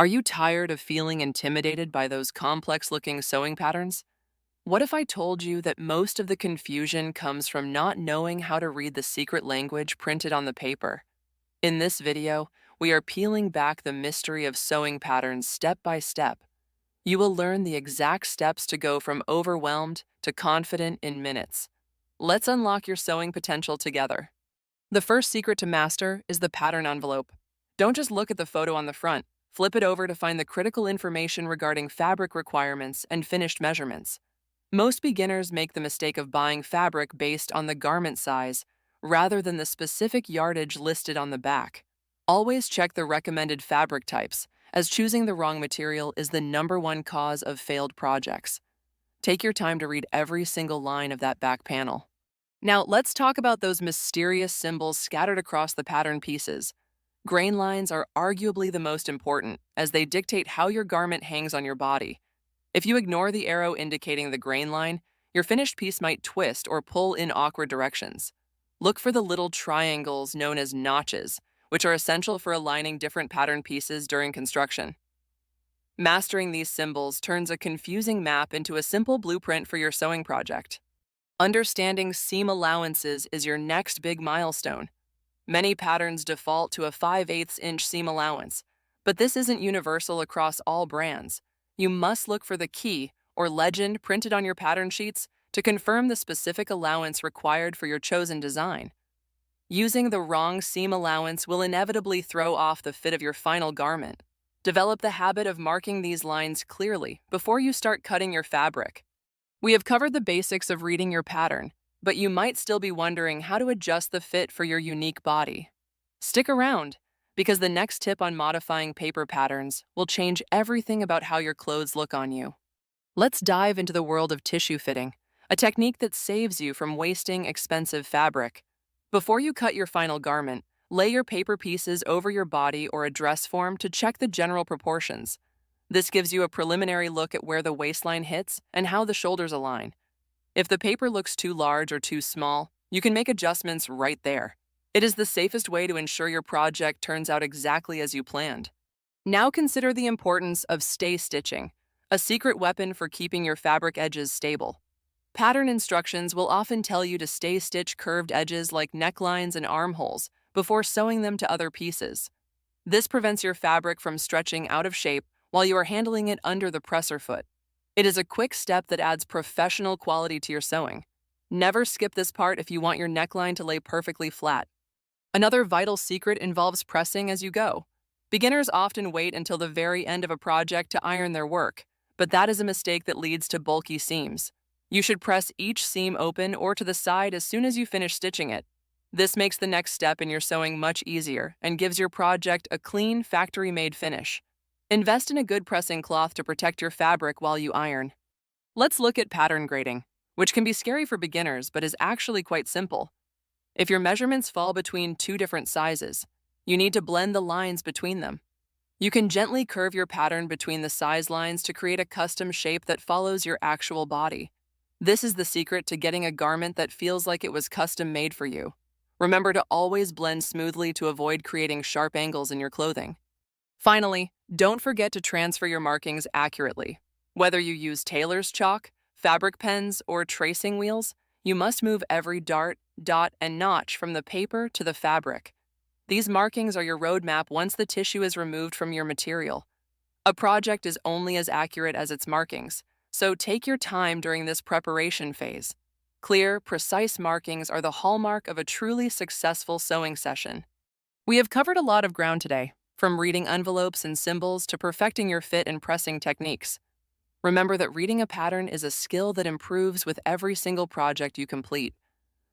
Are you tired of feeling intimidated by those complex-looking sewing patterns? What if I told you that most of the confusion comes from not knowing how to read the secret language printed on the paper? In this video, we are peeling back the mystery of sewing patterns step by step. You will learn the exact steps to go from overwhelmed to confident in minutes. Let's unlock your sewing potential together. The first secret to master is the pattern envelope. Don't just look at the photo on the front. Flip it over to find the critical information regarding fabric requirements and finished measurements. Most beginners make the mistake of buying fabric based on the garment size rather than the specific yardage listed on the back. Always check the recommended fabric types, as choosing the wrong material is the #1 cause of failed projects. Take your time to read every single line of that back panel. Now, let's talk about those mysterious symbols scattered across the pattern pieces. Grain lines are arguably the most important, as they dictate how your garment hangs on your body. If you ignore the arrow indicating the grain line, your finished piece might twist or pull in awkward directions. Look for the little triangles known as notches, which are essential for aligning different pattern pieces during construction. Mastering these symbols turns a confusing map into a simple blueprint for your sewing project. Understanding seam allowances is your next big milestone. Many patterns default to a 5/8 inch seam allowance, but this isn't universal across all brands. You must look for the key or legend printed on your pattern sheets to confirm the specific allowance required for your chosen design. Using the wrong seam allowance will inevitably throw off the fit of your final garment. Develop the habit of marking these lines clearly before you start cutting your fabric. We have covered the basics of reading your pattern, but you might still be wondering how to adjust the fit for your unique body. Stick around, because the next tip on modifying paper patterns will change everything about how your clothes look on you. Let's dive into the world of tissue fitting, a technique that saves you from wasting expensive fabric. Before you cut your final garment, lay your paper pieces over your body or a dress form to check the general proportions. This gives you a preliminary look at where the waistline hits and how the shoulders align. If the paper looks too large or too small, you can make adjustments right there. It is the safest way to ensure your project turns out exactly as you planned. Now consider the importance of stay stitching, a secret weapon for keeping your fabric edges stable. Pattern instructions will often tell you to stay stitch curved edges like necklines and armholes before sewing them to other pieces. This prevents your fabric from stretching out of shape while you are handling it under the presser foot. It is a quick step that adds professional quality to your sewing. Never skip this part if you want your neckline to lay perfectly flat. Another vital secret involves pressing as you go. Beginners often wait until the very end of a project to iron their work, but that is a mistake that leads to bulky seams. You should press each seam open or to the side as soon as you finish stitching it. This makes the next step in your sewing much easier and gives your project a clean, factory-made finish. Invest in a good pressing cloth to protect your fabric while you iron. Let's look at pattern grading, which can be scary for beginners but is actually quite simple. If your measurements fall between two different sizes, you need to blend the lines between them. You can gently curve your pattern between the size lines to create a custom shape that follows your actual body. This is the secret to getting a garment that feels like it was custom made for you. Remember to always blend smoothly to avoid creating sharp angles in your clothing. Finally, don't forget to transfer your markings accurately. Whether you use tailor's chalk, fabric pens, or tracing wheels, you must move every dart, dot, and notch from the paper to the fabric. These markings are your roadmap once the tissue is removed from your material. A project is only as accurate as its markings, so take your time during this preparation phase. Clear, precise markings are the hallmark of a truly successful sewing session. We have covered a lot of ground today, from reading envelopes and symbols to perfecting your fit and pressing techniques. Remember that reading a pattern is a skill that improves with every single project you complete.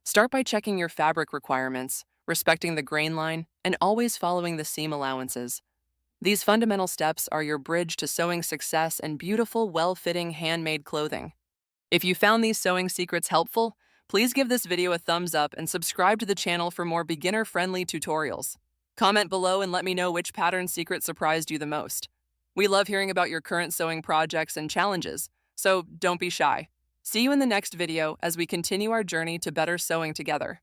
Start by checking your fabric requirements, respecting the grain line, and always following the seam allowances. These fundamental steps are your bridge to sewing success and beautiful, well-fitting, handmade clothing. If you found these sewing secrets helpful, please give this video a thumbs up and subscribe to the channel for more beginner-friendly tutorials. Comment below and let me know which pattern secret surprised you the most. We love hearing about your current sewing projects and challenges, so don't be shy. See you in the next video as we continue our journey to better sewing together.